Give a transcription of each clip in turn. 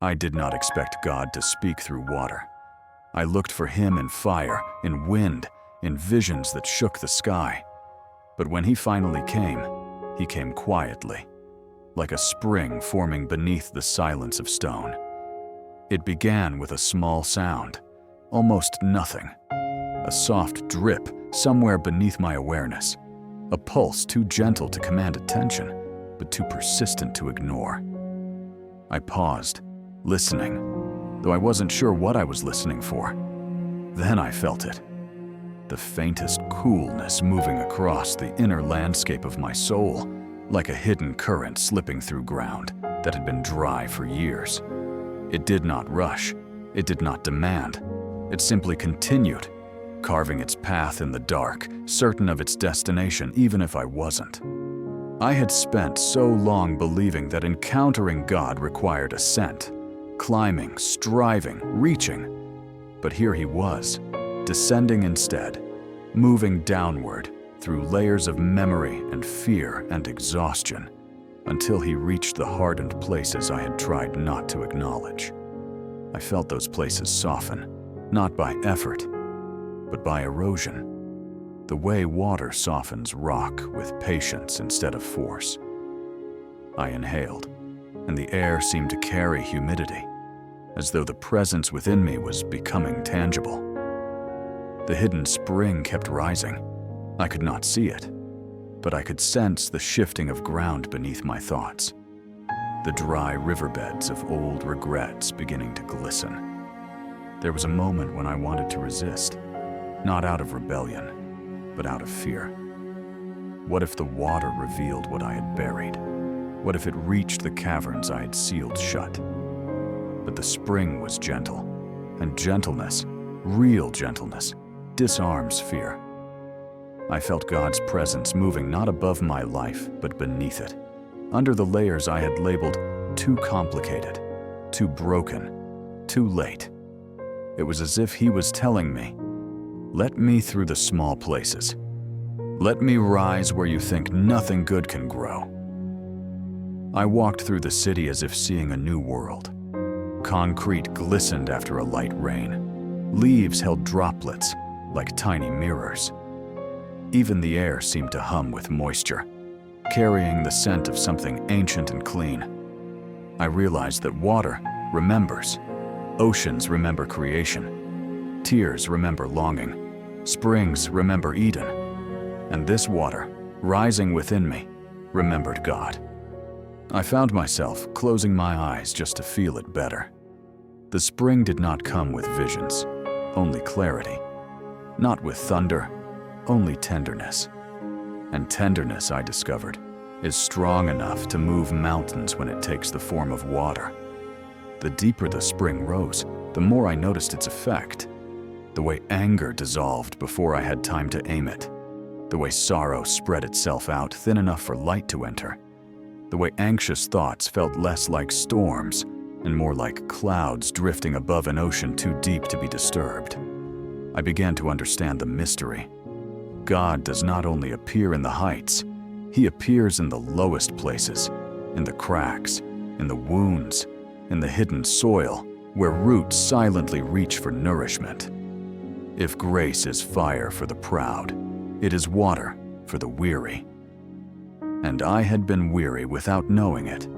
I did not expect God to speak through water. I looked for him in fire, in wind, in visions that shook the sky. But when he finally came, he came quietly, like a spring forming beneath the silence of stone. It began with a small sound, almost nothing. A soft drip somewhere beneath my awareness. A pulse too gentle to command attention, but too persistent to ignore. I paused, listening, though I wasn't sure what I was listening for. Then I felt it. The faintest coolness moving across the inner landscape of my soul, like a hidden current slipping through ground that had been dry for years. It did not rush. It did not demand. It simply continued, carving its path in the dark, certain of its destination even if I wasn't. I had spent so long believing that encountering God required ascent, climbing, striving, reaching. But here he was, descending instead, moving downward through layers of memory and fear and exhaustion, until he reached the hardened places I had tried not to acknowledge. I felt those places soften, not by effort, but by erosion. The way water softens rock with patience instead of force. I inhaled, and the air seemed to carry humidity, as though the presence within me was becoming tangible. The hidden spring kept rising. I could not see it, but I could sense the shifting of ground beneath my thoughts, the dry riverbeds of old regrets beginning to glisten. There was a moment when I wanted to resist, not out of rebellion, but out of fear. What if the water revealed what I had buried? What if it reached the caverns I had sealed shut? But the spring was gentle, and gentleness, real gentleness, disarms fear. I felt God's presence moving not above my life, but beneath it, under the layers I had labeled too complicated, too broken, too late. It was as if he was telling me, "Let me through the small places. Let me rise where you think nothing good can grow." I walked through the city as if seeing a new world. Concrete glistened after a light rain. Leaves held droplets like tiny mirrors. Even the air seemed to hum with moisture, carrying the scent of something ancient and clean. I realized that water remembers. Oceans remember creation. Tears remember longing. Springs remember Eden. And this water, rising within me, remembered God. I found myself closing my eyes just to feel it better. The spring did not come with visions, only clarity. Not with thunder, only tenderness. And tenderness, I discovered, is strong enough to move mountains when it takes the form of water. The deeper the spring rose, the more I noticed its effect. The way anger dissolved before I had time to aim it. The way sorrow spread itself out thin enough for light to enter. The way anxious thoughts felt less like storms and more like clouds drifting above an ocean too deep to be disturbed. I began to understand the mystery. God does not only appear in the heights, he appears in the lowest places, in the cracks, in the wounds, in the hidden soil, where roots silently reach for nourishment. If grace is fire for the proud, it is water for the weary. And I had been weary without knowing it.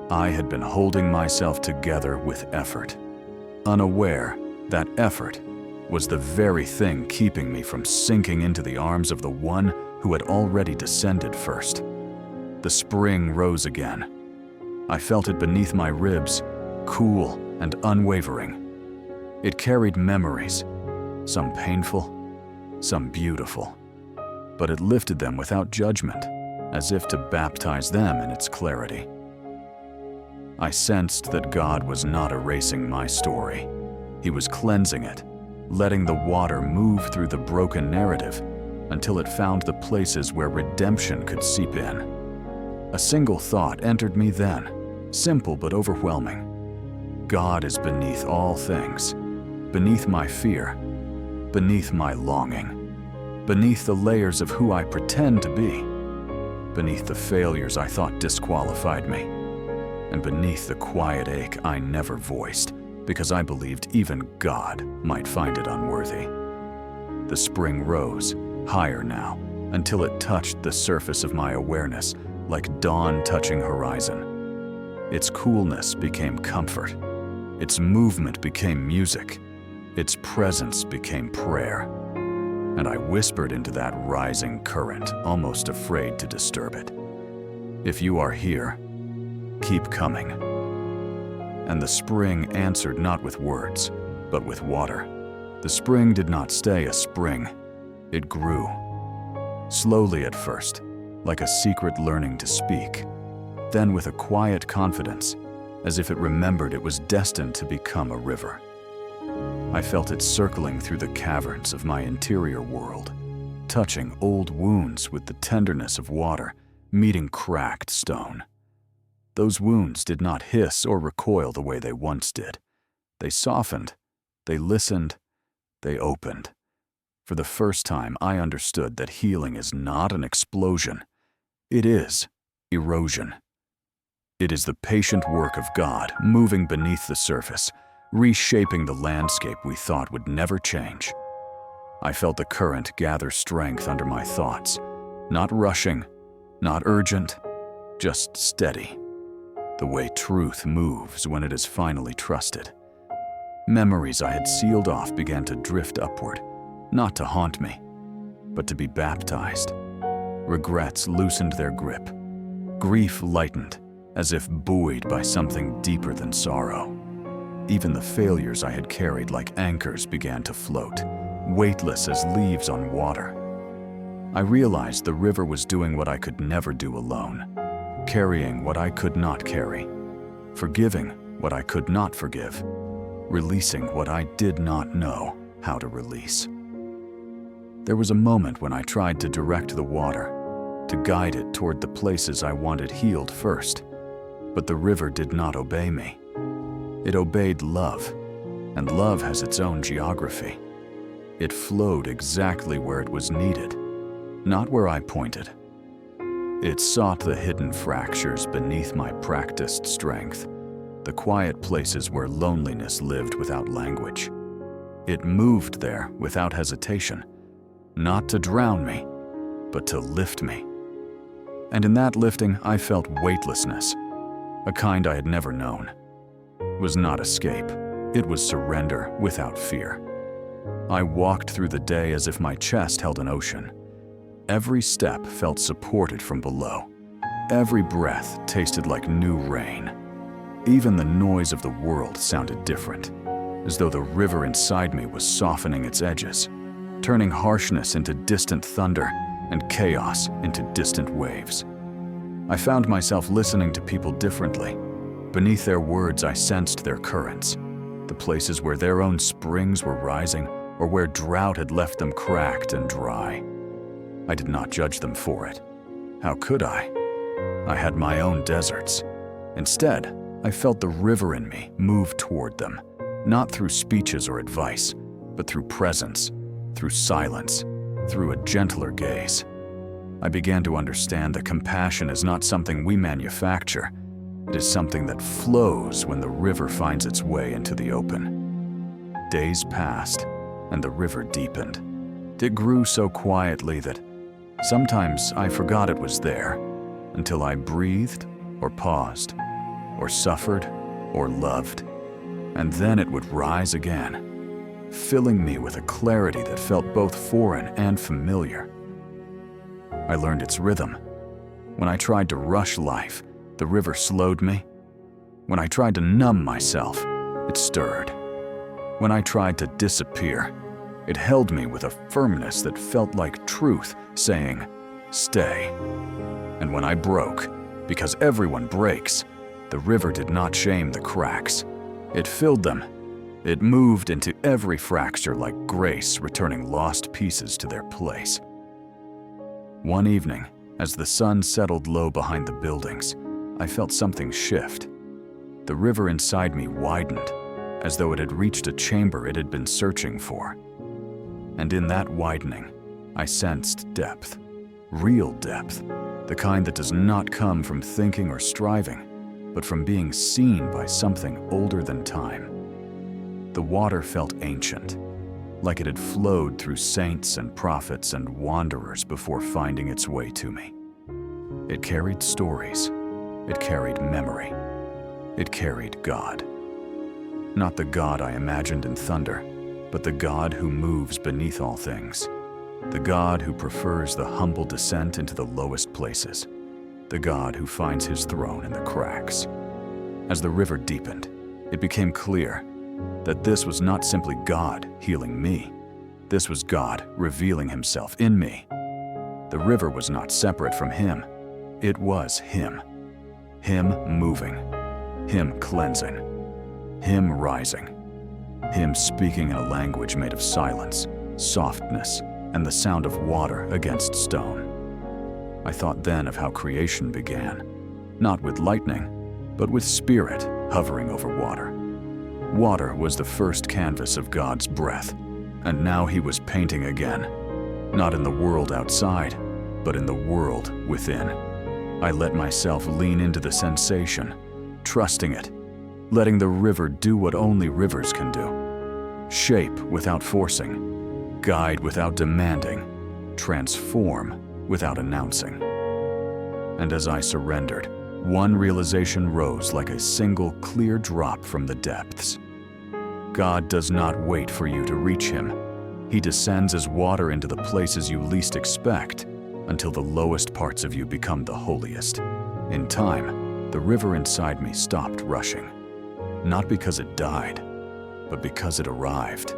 I had been holding myself together with effort, unaware that effort was the very thing keeping me from sinking into the arms of the one who had already descended first. The spring rose again. I felt it beneath my ribs, cool and unwavering. It carried memories, some painful, some beautiful, but it lifted them without judgment, as if to baptize them in its clarity. I sensed that God was not erasing my story. He was cleansing it, letting the water move through the broken narrative until it found the places where redemption could seep in. A single thought entered me then, simple but overwhelming. God is beneath all things, beneath my fear, beneath my longing, beneath the layers of who I pretend to be, beneath the failures I thought disqualified me. and beneath the quiet ache I never voiced, because I believed even God might find it unworthy. The spring rose, higher now, until it touched the surface of my awareness like dawn touching horizon. Its coolness became comfort. Its movement became music. Its presence became prayer. And I whispered into that rising current, almost afraid to disturb it. If you are here, keep coming. And the spring answered not with words, but with water. The spring did not stay a spring. It grew. Slowly at first, like a secret learning to speak. Then with a quiet confidence, as if it remembered it was destined to become a river. I felt it circling through the caverns of my interior world, touching old wounds with the tenderness of water, meeting cracked stone. Those wounds did not hiss or recoil the way they once did. They softened, they listened, they opened. For the first time, I understood that healing is not an explosion. It is erosion. It is the patient work of God moving beneath the surface, reshaping the landscape we thought would never change. I felt the current gather strength under my thoughts, not rushing, not urgent, just steady. The way truth moves when it is finally trusted. Memories I had sealed off began to drift upward, not to haunt me, but to be baptized. Regrets loosened their grip. Grief lightened, as if buoyed by something deeper than sorrow. Even the failures I had carried like anchors began to float, weightless as leaves on water. I realized the river was doing what I could never do alone, carrying what I could not carry, forgiving what I could not forgive, releasing what I did not know how to release. There was a moment when I tried to direct the water, to guide it toward the places I wanted healed first, but the river did not obey me. It obeyed love, and love has its own geography. It flowed exactly where it was needed, not where I pointed. It sought the hidden fractures beneath my practiced strength, the quiet places where loneliness lived without language. It moved there without hesitation, not to drown me, but to lift me. And in that lifting, I felt weightlessness, a kind I had never known. It was not escape, it was surrender without fear. I walked through the day as if my chest held an ocean. Every step felt supported from below. Every breath tasted like new rain. Even the noise of the world sounded different, as though the river inside me was softening its edges, turning harshness into distant thunder and chaos into distant waves. I found myself listening to people differently. Beneath their words, I sensed their currents, the places where their own springs were rising or where drought had left them cracked and dry. I did not judge them for it. How could I? I had my own deserts. Instead, I felt the river in me move toward them, not through speeches or advice, but through presence, through silence, through a gentler gaze. I began to understand that compassion is not something we manufacture. It is something that flows when the river finds its way into the open. Days passed, and the river deepened. It grew so quietly that sometimes I forgot it was there, until I breathed, or paused, or suffered, or loved. And then it would rise again, filling me with a clarity that felt both foreign and familiar. I learned its rhythm. When I tried to rush life, the river slowed me. When I tried to numb myself, it stirred. When I tried to disappear, it held me with a firmness that felt like truth, saying, "Stay." And when I broke, because everyone breaks, the river did not shame the cracks. It filled them. It moved into every fracture like grace, returning lost pieces to their place. One evening, as the sun settled low behind the buildings, I felt something shift. The river inside me widened, as though it had reached a chamber it had been searching for. And in that widening, I sensed depth, real depth, the kind that does not come from thinking or striving, but from being seen by something older than time. The water felt ancient, like it had flowed through saints and prophets and wanderers before finding its way to me. It carried stories. It carried memory. It carried God. Not the God I imagined in thunder, but the God who moves beneath all things. The God who prefers the humble descent into the lowest places. The God who finds his throne in the cracks. As the river deepened, it became clear that this was not simply God healing me. This was God revealing himself in me. The river was not separate from him. It was him. Him moving. Him cleansing. Him rising. Him speaking in a language made of silence, softness, and the sound of water against stone. I thought then of how creation began, not with lightning, but with spirit hovering over water. Water was the first canvas of God's breath, and now he was painting again, not in the world outside, but in the world within. I let myself lean into the sensation, trusting it, letting the river do what only rivers can do. Shape without forcing, guide without demanding, transform without announcing. And as I surrendered, one realization rose like a single clear drop from the depths. God does not wait for you to reach him. He descends as water into the places you least expect, until the lowest parts of you become the holiest. In time, the river inside me stopped rushing, not because it died, but because it arrived.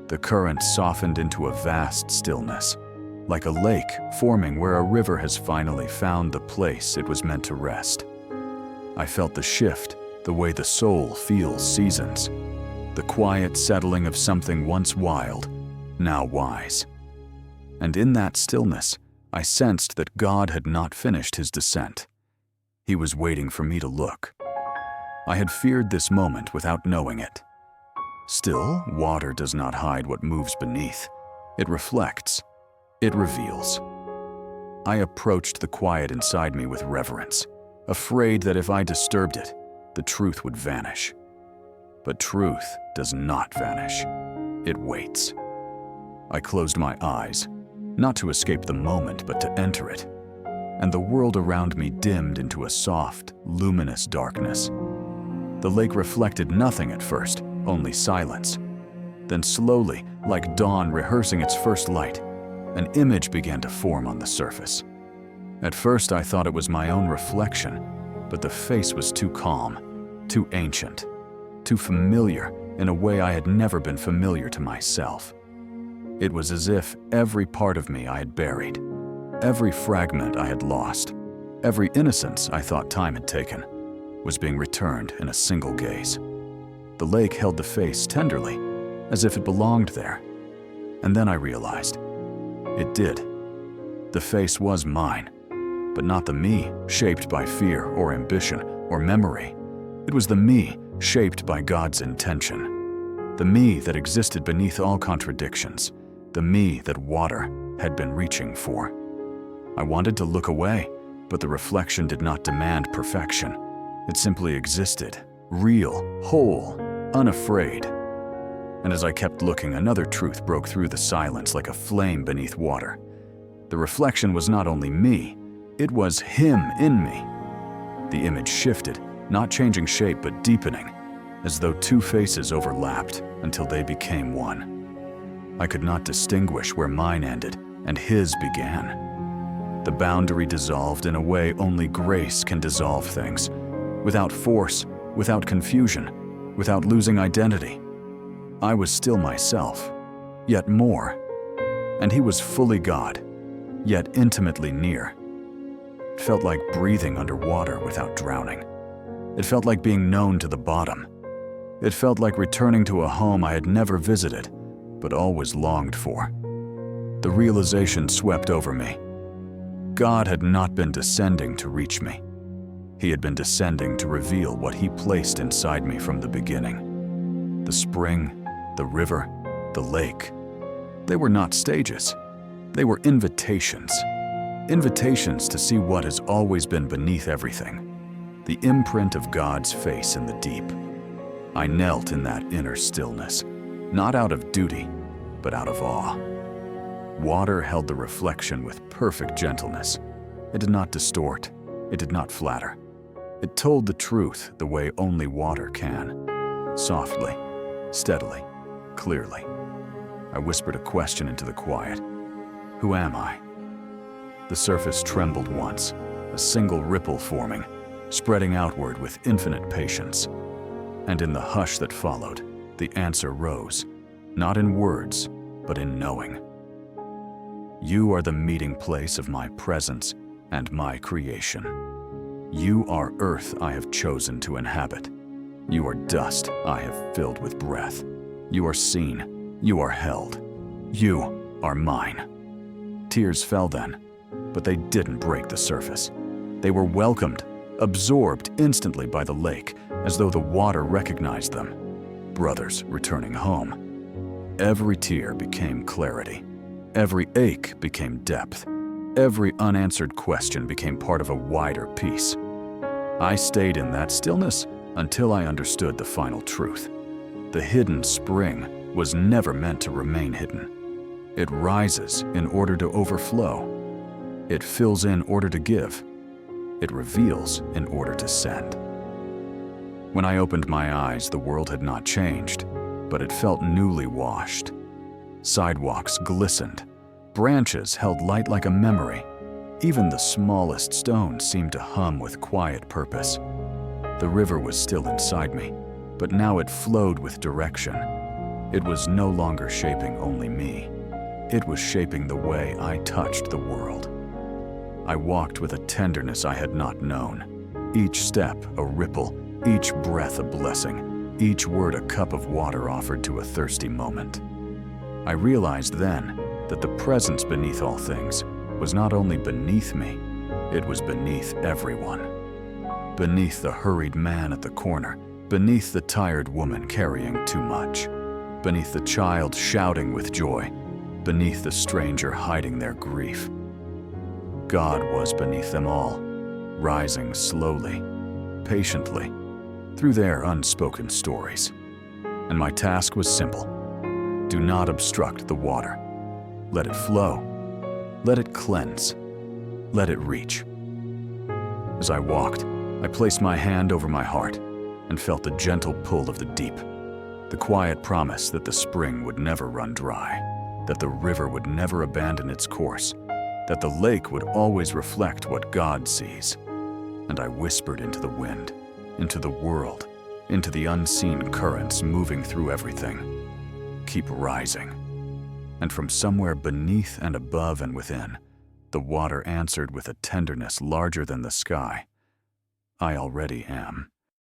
The current softened into a vast stillness, like a lake forming where a river has finally found the place it was meant to rest. I felt the shift, the way the soul feels seasons, the quiet settling of something once wild, now wise. And in that stillness, I sensed that God had not finished his descent. He was waiting for me to look. I had feared this moment without knowing it. Still, water does not hide what moves beneath. It reflects. It reveals. I approached the quiet inside me with reverence, afraid that if I disturbed it, the truth would vanish. But truth does not vanish. It waits. I closed my eyes, not to escape the moment, but to enter it. And the world around me dimmed into a soft, luminous darkness. The lake reflected nothing at first, only silence. Then slowly, like dawn rehearsing its first light, an image began to form on the surface. At first I thought it was my own reflection, but the face was too calm, too ancient, too familiar in a way I had never been familiar to myself. It was as if every part of me I had buried, every fragment I had lost, every innocence I thought time had taken, was being returned in a single gaze. The lake held the face tenderly, as if it belonged there. And then I realized, it did. The face was mine, but not the me shaped by fear or ambition or memory. It was the me shaped by God's intention. The me that existed beneath all contradictions. The me that water had been reaching for. I wanted to look away, but the reflection did not demand perfection. It simply existed, real, whole, unafraid. And as I kept looking, another truth broke through the silence like a flame beneath water. The reflection was not only me, it was him in me. The image shifted, not changing shape but deepening, as though two faces overlapped until they became one. I could not distinguish where mine ended and his began. The boundary dissolved in a way only grace can dissolve things, without force, without confusion, without losing identity. I was still myself, yet more, and he was fully God, yet intimately near. It felt like breathing underwater without drowning. It felt like being known to the bottom. It felt like returning to a home I had never visited, but always longed for. The realization swept over me. God had not been descending to reach me. He had been descending to reveal what he placed inside me from the beginning. The spring, the river, the lake. They were not stages. They were invitations. Invitations to see what has always been beneath everything. the imprint of God's face in the deep. I knelt in that inner stillness, not out of duty, but out of awe. Water held the reflection with perfect gentleness. It did not distort. It did not flatter. It told the truth the way only water can. Softly, steadily, clearly. I whispered a question into the quiet. Who am I? The surface trembled once, a single ripple forming, spreading outward with infinite patience. And in the hush that followed, the answer rose, not in words, but in knowing. You are the meeting place of my presence and my creation. You are earth I have chosen to inhabit. You are dust I have filled with breath. You are seen. You are held. You are mine. Tears fell then, but they didn't break the surface. They were welcomed, absorbed instantly by the lake, as though the water recognized them. Brothers returning home. Every tear became clarity. Every ache became depth. Every unanswered question became part of a wider peace. I stayed in that stillness until I understood the final truth. The hidden spring was never meant to remain hidden. It rises in order to overflow. It fills in order to give. It reveals in order to send. When I opened my eyes, the world had not changed, but it felt newly washed. Sidewalks glistened. Branches held light like a memory. Even the smallest stones seemed to hum with quiet purpose. The river was still inside me, but now it flowed with direction. It was no longer shaping only me. It was shaping the way I touched the world. I walked with a tenderness I had not known. Each step a ripple, each breath a blessing, each word a cup of water offered to a thirsty moment. I realized then that the presence beneath all things was not only beneath me, it was beneath everyone. Beneath the hurried man at the corner, beneath the tired woman carrying too much, beneath the child shouting with joy, beneath the stranger hiding their grief. God was beneath them all, rising slowly, patiently, through their unspoken stories. And my task was simple. Do not obstruct the water. Let it flow. Let it cleanse. Let it reach. As I walked, I placed my hand over my heart and felt the gentle pull of the deep, the quiet promise that the spring would never run dry, that the river would never abandon its course, that the lake would always reflect what God sees. And I whispered into the wind, into the world, into the unseen currents moving through everything. Keep rising. And from somewhere beneath and above and within, the water answered with a tenderness larger than the sky. I already am.